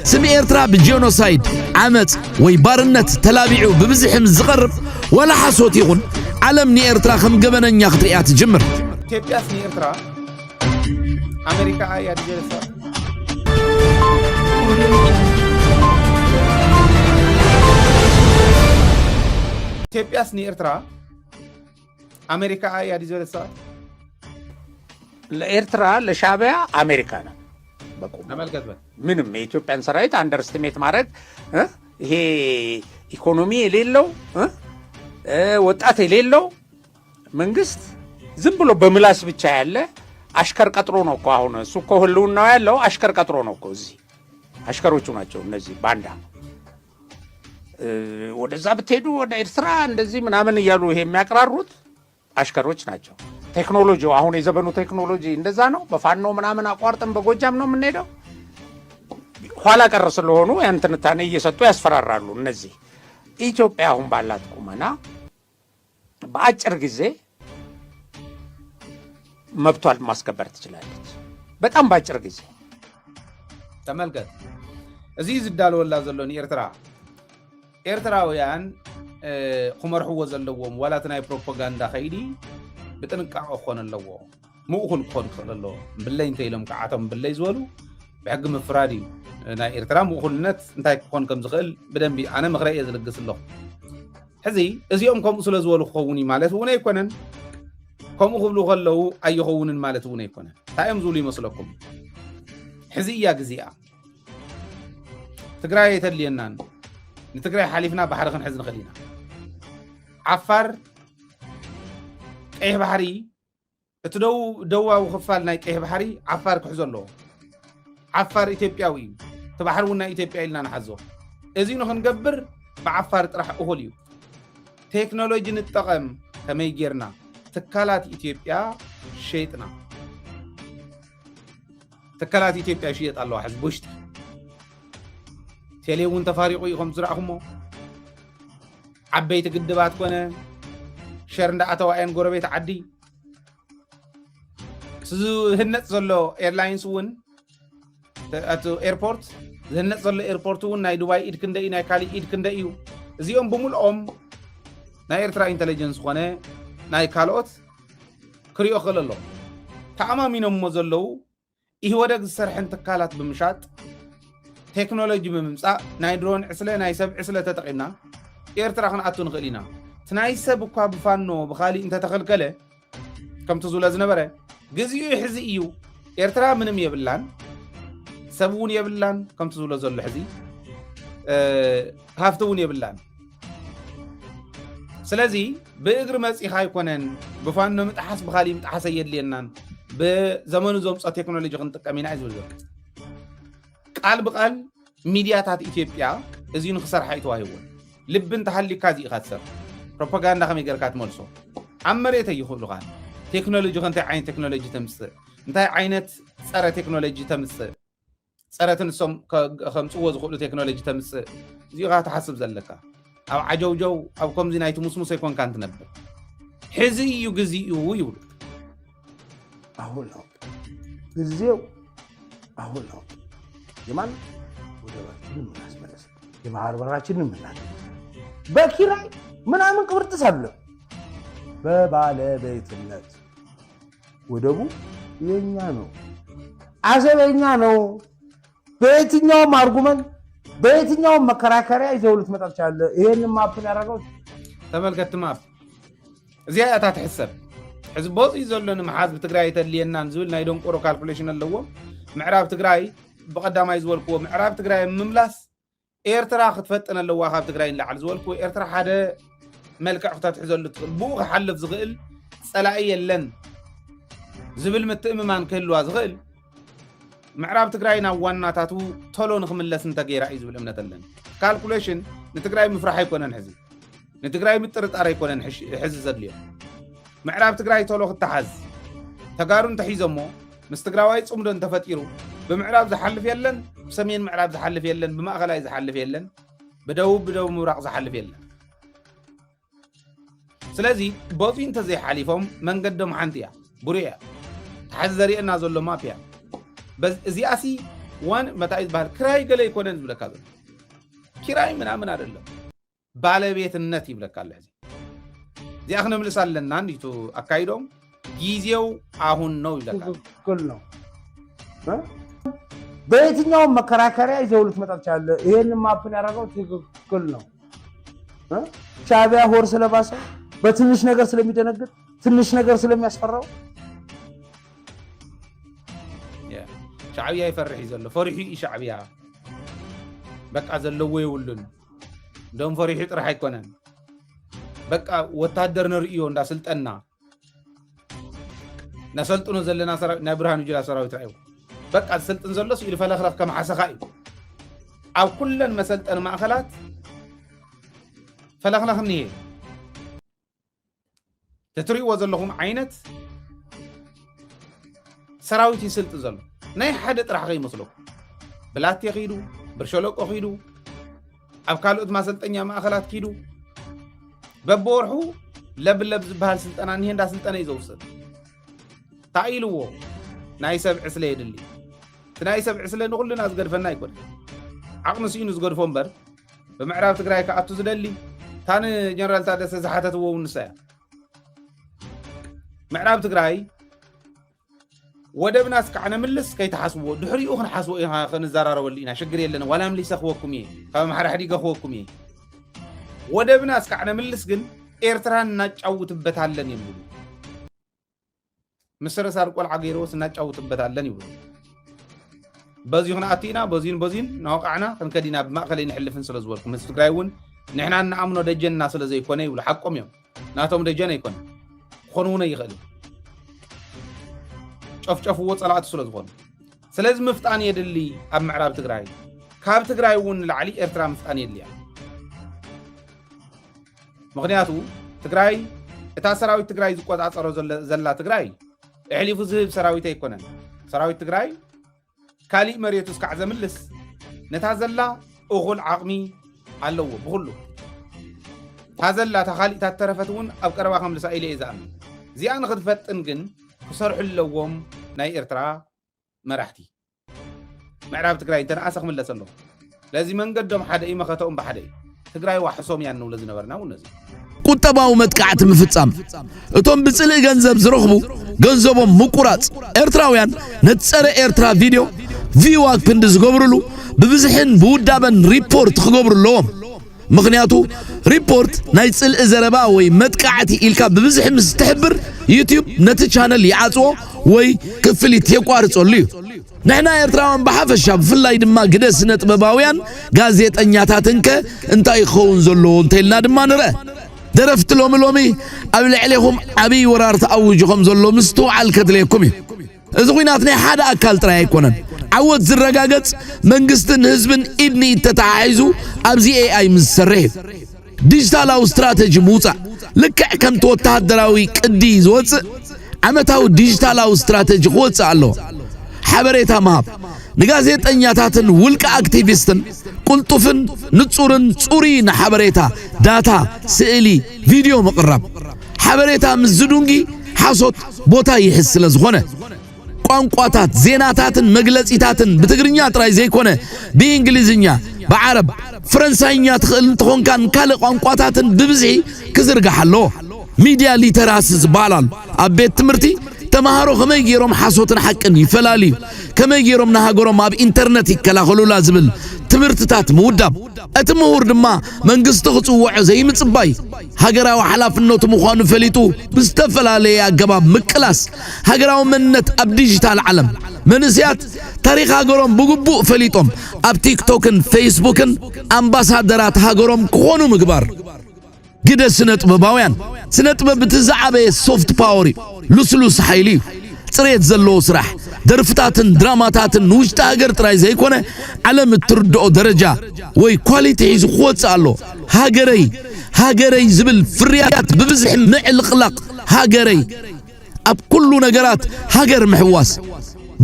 سم إيرترا بجينوسايد عمت ويبارنت تلابيعو ببزحم زقرب ولا حسوت يغن علمني إيرترا خم قبنا نياخطريات جمر ኢትዮጵያስ ኤርትራ አሜሪካ ያድጀለሳ ኢትዮጵያስ ኤርትራ አሜሪካ ያድጀለሳ ለኤርትራ ለሻዕቢያ አሜሪካ ነው በቁም ተመልከት ምንም የኢትዮጵያን ሰራዊት አንደርስቲሜት ማድረግ ይሄ ኢኮኖሚ የሌለው ወጣት የሌለው መንግስት ዝም ብሎ በምላስ ብቻ ያለ አሽከር ቀጥሮ ነው እኮ አሁን እሱ እኮ ህልውናው ያለው አሽከር ቀጥሮ ነው እኮ እዚህ አሽከሮቹ ናቸው እነዚህ ባንዳ ወደዛ ብትሄዱ ወደ ኤርትራ እንደዚህ ምናምን እያሉ ይሄ የሚያቀራሩት አሽከሮች ናቸው ቴክኖሎጂው አሁን የዘመኑ ቴክኖሎጂ እንደዛ ነው በፋኖ ምናምን አቋርጠን በጎጃም ነው የምንሄደው ኋላ ቀር ስለሆኑ ያን ትንታኔ እየሰጡ ያስፈራራሉ እነዚህ ኢትዮጵያ አሁን ባላት ቁመና በአጭር ጊዜ መብቷል ማስከበር ትችላለች በጣም ባጭር ጊዜ ተመልከት እዚህ ዝዳልወላ ዘሎን ኤርትራውያን ኹመርሕዎ ዘለዎም ዋላትናይ ፕሮፓጋንዳ ኸይዲ ብጥንቃቄ ክኾን ኣለዎ ምኡኹን ክኾን ክኽእል ኣለዎ ብለይ እንተኢሎም ከዓቶም ብለይ ዝበሉ ብሕጊ ምፍራድ እዩ ናይ ኤርትራ ምኡኹልነት እንታይ ክኾን ከም ዝኽእል ብደንቢ ኣነ ምኽረ እየ ዝልግስ ኣለኹ ሕዚ እዚኦም ከምኡ ስለ ዝበሉ ክኸውን እዩ ማለት እውን ኣይኮነን ከምኡ ክብሉ ከለዉ ኣይኸውንን ማለት እውን ኣይኮነን እንታይ እዮም ዝብሉ ይመስለኩም ሕዚ እያ ግዜኣ ትግራይ የተድልየናን ንትግራይ ሓሊፍና ባሕሪ ክንሕዝ ንኽእል ኢና ዓፋር ቀይሕ ባሕሪ እቲ ደቡባዊ ክፋል ናይ ቀይሕ ባሕሪ ዓፋር ክሕዞ ኣለዎ ዓፋር ኢትዮጵያዊ እዩ እቲ ባሕሪ እውን ናይ ኢትዮጵያ ኢልና ንሓዞ እዚ ንክንገብር ብዓፋር ጥራሕ እኹል እዩ ቴክኖሎጂ ንጠቐም ከመይ ጌርና ትካላት ኢትዮጵያ ሸይጥና ትካላት ኢትዮጵያ ሽየጥ ኣለዋ ሕዚ ብውሽጢ ቴሌ እውን ተፋሪቑ ኢኹም ዝረኣኹሞ ዓበይቲ ግድባት ኮነ ሸር እንዳኣተዋ እየን ጎረቤት ዓዲ ዝህነፅ ዘሎ ኤርላይንስ እውን ኣቶ ኤርፖርት ዝህነፅ ዘሎ ኤርፖርት እውን ናይ ዱባይ ኢድ ክንደይ ናይ ካሊእ ኢድ ክንደይ እዩ እዚኦም ብምልኦም ናይ ኤርትራ ኢንተለጀንስ ኮነ ናይ ካልኦት ክሪኦ ክእል ኣሎ ተኣማሚኖሞ ዘለዉ ኢህወደግ ዝሰርሐን ትካላት ብምሻጥ ቴክኖሎጂ ብምምፃእ ናይ ድሮን ዕስለ ናይ ሰብ ዕስለ ተጠቂምና ኤርትራ ክንኣቱ ንኽእል ኢና እቲ ናይ ሰብ እኳ ብፋኖ ብኻሊእ እንተተኸልከለ ከምቲ ዝብሎ ዝነበረ ግዜኡ ሕዚ እዩ ኤርትራ ምንም የብላን ሰብ እውን የብላን ከምቲ ዝብሎ ዘሎ ሕዚ ሃፍቲ እውን የብላን ስለዚ ብእግሪ መፂኻ ኣይኮነን ብፋኖ ምጥሓስ ብኻሊእ ምጥሓስ የድልየናን ብዘመኑ ዘምፆ ቴክኖሎጂ ክንጥቀም ኢና እዩ ዝብል ቃል ብቃል ሚድያታት ኢትዮጵያ እዚ ንክሰርሓ ይተዋሂቦን ልቢ እንተሃሊካ እዚ ኢኻ ትሰርሕ ፕሮፓጋንዳ ከመይ ጌርካ ትመልሶ ኣብ መሬት ኣይኽእሉኻ ቴክኖሎጂ ከንታይ ዓይነት ቴክኖሎጂ ተምፅእ እንታይ ዓይነት ፀረ ቴክኖሎጂ ተምፅእ ፀረ ትንሶም ከምፅዎ ዝኽእሉ ቴክኖሎጂ ተምፅእ እዚኻ ትሓስብ ዘለካ ኣብ ዓጀውጀው ኣብ ከምዚ ናይቲ ሙስሙስ ኣይኮንካ እንትነብር ሕዚ እዩ ግዜኡ ይብሉ አሁን ነው ጊዜው አሁን ነው የማን ወደባችንን ምናስመለስ የባህር በራችንን ምናል በኪራይ ምናምን ቅብርጥስ አለ በባለቤትነት ወደቡ የኛ ነው አሰበኛ ነው በየትኛውም አርጉመንት በየትኛውም መከራከሪያ ይዘውሉት መጣቻለ ይሄን ማፕን ያደረገው ተመልከት ማፕ እዚያ አታ ተحسب ሕዚ ቦጽ ይዘሎን መሓዝ በትግራይ ተልየናን ዝብል ናይ ደንቆሮ ካልኩሌሽን ኣለዎ ምዕራብ ትግራይ በቀዳማይ ዝወልኩ ምዕራብ ትግራይ ምምላስ ኤርትራ ክትፈጥነ ኣለዋ ካብ ትግራይ ንላዕል ዝወልኩ ኤርትራ ሓደ መልክዕ ክትሕዘሉ ትኽእል ብኡ ክሓልፍ ዝኽእል ፀላኢ የለን ዝብል ምትእምማን ክህልዋ ዝኽእል ምዕራብ ትግራይ ናብ ዋናታቱ ቶሎ ንኽምለስ እንተገይራ እዩ ዝብል እምነት ኣለኒ ካልኩሌሽን ንትግራይ ምፍራሕ ኣይኮነን ሕዚ ንትግራይ ምጥርጣር ኣይኮነን ሕዚ ዘድልዮ ምዕራብ ትግራይ ቶሎ ክትሓዝ ተጋሩ እንተሒዞሞ ምስ ትግራዋይ ጽምዶ እንተፈጢሩ ብምዕራብ ዝሓልፍ የለን ብሰሜን ምዕራብ ዝሓልፍ የለን ብማእኸላይ ዝሓልፍ የለን ብደቡብ ምብራቕ ዝሓልፍ የለን ስለዚ ቦጽ እንተዘይሓሊፎም መንገዶም ሓንቲ እያ ቡሩያ ተሓዝ ዘሪእና ዘሎ ማፕያ እዚኣሲ وان متى يبال كراي قال يكونن بلك هذا كراي من አይደለም ባለቤትነት ይብለካል እዚህ ዚያخنا መልሳለና እንዲቱ አካይዶም ጊዜው አሁን ነው ይላል ኩል ነው በየትኛው መከራከሪያ ይዘውልት መጣቻለ ይሄን ማፕን ያደረገው ትክክል ነው ሻቢያ ሆር ስለባሰ በትንሽ ነገር ስለሚደነግጥ ትንሽ ነገር ስለሚያስፈራው ሻቢያ ይፈርሕ ይዘለ ፈሪሑ ሻቢያ በቃ ዘለው ይውልን ደም ፈሪሑ ጥራህ አይኮነን በቃ ወታደር ነርኢዮ እንዳስልጠና ነሰልጥኑ ዘለና ሰራዊት ናብርሃኑ ጅላ ሰራዊት አይው በቃ ስልጥን ዘለሱ ይልፈለخلف ከመሐሰኻይ አው ኩለን መሰልጠን ማእኸላት ፈለخلخኒ ተትሪው ዘለኹም አይነት ሰራዊት ይስልጥ ዘሎ ናይ ሓደ ጥራሕ ይመስሉ ብላት ይኺዱ ብርሸለቆ ኺዱ ኣብ ካልኦት ማሰልጠኛ ማእኸላት ኺዱ በቦርሑ ለብለብ ዝበሃል ስልጠና ንሄ እንዳ ስልጠና ይዘውሰድ ታኢልዎ ናይ ሰብዕ ስለ ይድሊ ናይ ሰብዕ ስለ ንኹልና ዝገድፈና ይኮን ዓቕሚ ሲኑ ዝገድፎ እምበር ብምዕራብ ትግራይ ከኣቱ ዝደሊ ታን ጀነራል ታደሰ ዝሓተትዎ ንሳያ ምዕራብ ትግራይ ወደብናስ ከዓነ ምልስ ከይተሓስቦ ድሕሪኡ ክንሓስቦ ኢና ክንዛራረበሉ ኢና ሽግር የለና ዋላ ምልስ ኣኽወኩም እየ ካብ ማሕራሕዲ ገኽወኩም እየ ወደብናስ ከዓነ ምልስ ግን ኤርትራን እናጫውትበታለን ይብሉ ምስረስ አርቆል አገይሮስ እናጫውትበታለን ይብሉ በዚህ ሆነ አቲና በዚህን ናውቃና ከንከዲና በማእከለ ንሕልፍን ስለዝወልኩ ምስ ትግራይውን ንሕና እናአምኖ ደጀና ስለዘይኮነ ይብሉ ሓቆም እዮም ናቶም ደጀና ይኮነ ኮኑነ ይኽእል ጨፍጨፍዎ ጸላእት ስለዝኾነ ስለዚህ ምፍጣን የድሊ ኣብ ምዕራብ ትግራይ ካብ ትግራይውን ላዕሊ ኤርትራ ምፍጣን የድልያ ምክንያቱ ትግራይ እታ ሰራዊት ትግራይ ዝቆጣጸሮ ዘላ ትግራይ እሕሊፉ ዝህብ ሰራዊት ኣይኮነን ሰራዊት ትግራይ ካሊእ መሬቱ እስካዕ ዘምልስ ነታ ዘላ እኹል ዓቕሚ ኣለዎ ብኩሉ ታዘላ ተኻሊእታት ተረፈት እውን ኣብ ቀረባ ከምልሳ ኢለ እየ ዝኣምን እዚኣ ንክትፈጥን ግን ክሰርሑ ኣለዎም ናይ ኤርትራ መራሕቲ ምዕራብ ትግራይ ተነኣሰ ክምለስ ኣለዎ ለዚ መንገዶም ሓደ እዩ መኸተኦም ብሓደ እዩ ትግራይ ዋሕሶም ያን ነው ለዝነበርና ወነዚ ቁጠባው መጥቃዕት ምፍጻም እቶም ብጽልእ ገንዘብ ዝረኽቡ ገንዘቦም ምቁራጽ ኤርትራውያን ነጸረ ኤርትራ ቪዲዮ ቪዋክ ክንድ ዝገብሩሉ ብብዝሕን ብውዳበን ሪፖርት ክገብሩለዎም ምክንያቱ ሪፖርት ናይ ጽልእ ዘረባ ወይ መጥቃዕቲ ኢልካ ብብዝሕ ምስ ትሕብር ዩቲዩብ ነቲ ቻነል ይዓጽዎ ወይ ክፍሊት የቋርጾሉ እዩ ንሕና ኤርትራውያን ብሓፈሻ ብፍላይ ድማ ግደ ስነ ጥበባውያን ጋዜጠኛታትንከ እንታይ ይኸውን ዘለዎ እንተኢልና ድማ ንርአ درفت لومي ኣብ ልዕሊኹም ዓብይ ወራር ተኣውጅኹም ዘሎ ምስተውዓል ከድለየኩም እዩ እዚ ኩናት ናይ ሓደ ኣካል ጥራይ ኣይኮነን ዓወት ዝረጋገጽ መንግስትን ህዝብን ኢድኒ ተተሓሒዙ ኣብዚ ኤአይ ምስ ዝሰርሕ ዲጂታላዊ ስትራቴጂ ምውፃእ ልክዕ ከምቲ ወተሃደራዊ ቅዲ ዝወፅእ ዓመታዊ ዲጂታላዊ ስትራቴጂ ክወፅእ ኣለዎ ሓበሬታ ምሃብ ንጋዜጠኛታትን ውልቀ አክቲቪስትን ቁልጡፍን ንጹርን ጹሪ ንሓበሬታ ዳታ ስእሊ ቪዲዮ መቅረብ ሓበሬታ ምዝዱንጊ ሓሶት ቦታ ይሕስ ስለዝኾነ ቋንቋታት ዜናታትን መግለጺታትን ብትግርኛ ጥራይ ዘይኮነ ብእንግሊዝኛ ብዓረብ ፍረንሳይኛ ትኽእል እንትኾንካን ካልእ ቋንቋታትን ብብዝሒ ክዝርጋሕ ኣለዎ ሚድያ ሊተራሲ ዝበሃል ኣብ ቤት ትምህርቲ ተማሃሮ ከመይ ገይሮም ሓሶትን ሓቅን ይፈላልዩ ከመይ ገይሮም ናሃገሮም ኣብ ኢንተርኔት ይከላኸሉላ ዝብል ትምህርትታት ምውዳብ እቲ ምሁር ድማ መንግስቲ ክጽውዖ ዘይምጽባይ ሃገራዊ ሓላፍነቱ ምዃኑ ፈሊጡ ብዝተፈላለየ ኣገባብ ምቅላስ ሃገራዊ መንነት ኣብ ዲጂታል ዓለም መንስያት ታሪክ ሃገሮም ብግቡእ ፈሊጦም ኣብ ቲክቶክን ፌስቡክን ኣምባሳደራት ሃገሮም ክኾኑ ምግባር ግደ ስነ ጥበባውያን ስነ ጥበብ ትዛዓበየ ሶፍት ፓወር ሉስሉስ ሓይሊ ጽሬት ዘለዎ ስራሕ ደርፍታትን ድራማታትን ውሽጣ ሃገር ጥራይ ዘይኮነ ዓለም እትርድኦ ደረጃ ወይ ኳሊቲ ሒዙ ክወፅእ ኣሎ ሃገረይ ዝብል ፍርያት ብብዝሕ ምዕልቕላቕ ሃገረይ ኣብ ኩሉ ነገራት ሃገር ምሕዋስ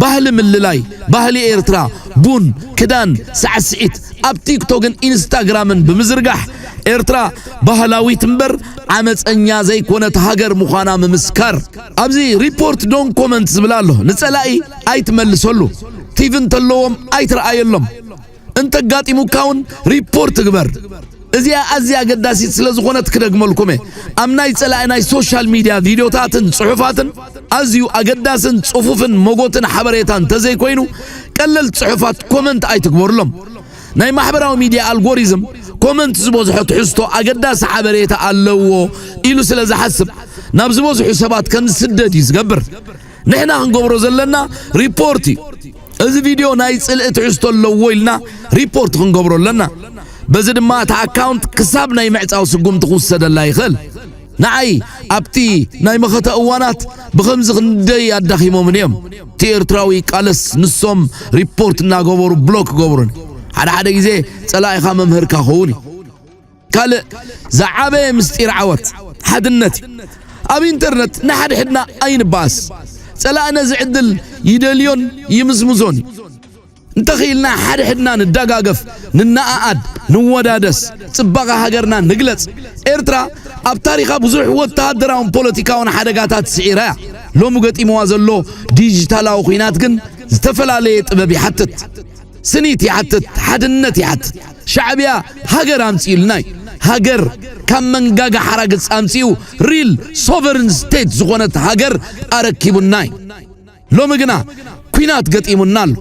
ባህሊ ምልላይ ባህሊ ኤርትራ ቡን ክዳን ሳዕስዒት ኣብ ቲክቶክን ኢንስታግራምን ብምዝርጋሕ ኤርትራ ባህላዊ ትንበር ዓመፀኛ ዘይኮነት ሃገር ምዃና ምምስካር ኣብዚ ሪፖርት ዶን ኮመንት ዝብላሎ ንጸላኢ ኣይትመልሰሉ አክቲቭን ተለዎም አይትረአየሎም እንተ ጋጢሙካውን ሪፖርት ግበር እዚያ አዚያ ገዳሲት ስለዝኾነት ክደግመልኩም አምናይ ጸላእናይ ሶሻል ሚዲያ ቪዲዮታትን ጽሑፋትን አዚዩ አገዳስን ጽፉፍን ሞጎትን ሐበሬታን ተዘይ ኮይኑ ቀለል ጽሑፋት ኮመንት አይትግበርሎም ናይ ማህበራዊ ሚዲያ አልጎሪዝም ኮመንት ዝቦዝሖ ትሕዝቶ አገዳስ ሐበሬታ አለዎ ኢሉ ስለዝሐስብ ናብ ዝቦዝሑ ሰባት ከም ስደድ ይዝገብር ንሕና ክንገብሮ ዘለና ሪፖርት እዚ ቪዲዮ ናይ ጽልእ ትሕዝቶ ኣለዎ ኢልና ሪፖርት ክንገብሮ ኣለና በዚ ድማ እቲ አካውንት ክሳብ ናይ ምዕጻው ስጉም ትኹሰደላ ይኽእል ንዓይ ኣብቲ ናይ መኸተ እዋናት ብኸምዚ ክንደይ ኣዳኺሞምን እዮም እቲ ኤርትራዊ ቃለስ ንሶም ሪፖርት እናገበሩ ብሎክ ገበሩን ሓደ ግዜ ጸላኢኻ መምህርካ ኸውን ካልእ ዝዓበየ ምስጢር ዓወት ሓድነት ኣብ ኢንተርኔት ንሓደ ሕድና ኣይንባስ ጸላእነ ዝዕድል ይደልዮን ይምዝምዞን እንተኺልና ሓደ ሕድና ንደጋገፍ ንናኣኣድ ንወዳደስ ጽባቐ ሃገርና ንግለጽ ኤርትራ ኣብ ታሪኻ ብዙሕ ወተሃደራውን ፖለቲካውን ሓደጋታት ስዒራ ሎሚ ገጢምዋ ዘሎ ዲጂታላዊ ኩናት ግን ዝተፈላለየ ጥበብ ይሓትት ስኒት ይሓትት ሓድነት ይሓትት ሻዕብያ ሃገር ኣምፂኢልናይ ሃገር ካብ መንጋጋ ሓራግጽ ኣምፂኡ ሪል ሶቨርን ስቴት ዝኾነት ሃገር ኣረኪቡናይ ሎሚ ግና ኩናት ገጢሙናል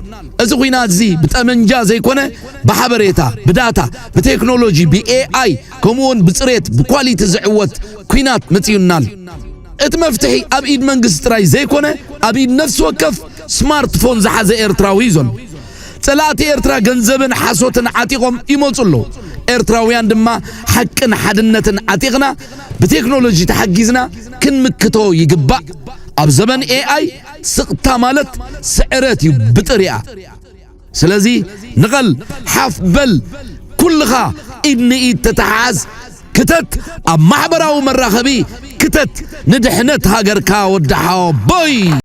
እዚ ኩናት እዚ ብጠመንጃ ዘይኮነ በሐበሬታ ብዳታ በቴክኖሎጂ በኤአይ ከምኡውን ብጽሬት በኳሊቲ ዝዕወት ኩናት መጽዩናል እቲ መፍትሒ ኣብ ኢድ መንግስት ጥራይ ዘይኮነ ኣብ ኢድ ነፍሲ ወከፍ ስማርትፎን ዝሓዘ ኤርትራዊ ዘሎ ጸላእቲ ኤርትራ ገንዘብን ሓሶትን ዓጢቆም ይመጹሉ ኤርትራውያን ድማ ሓቅን ሓድነትን ዓጢቕና በቴክኖሎጂ ተሓጊዝና ክንምክቶ ይግባእ ኣብ ዘመን ኤአይ ስቕታ ማለት ስዕረት እዩ ብጥሪያ ስለዚ ንቐል ሓፍ በል ኩልኻ ኢድ ንኢድ ተተሓዝ ክተት ኣብ ማሕበራዊ መራኸቢ ክተት ንድሕነት ሃገርካ ወድሓ ቦይ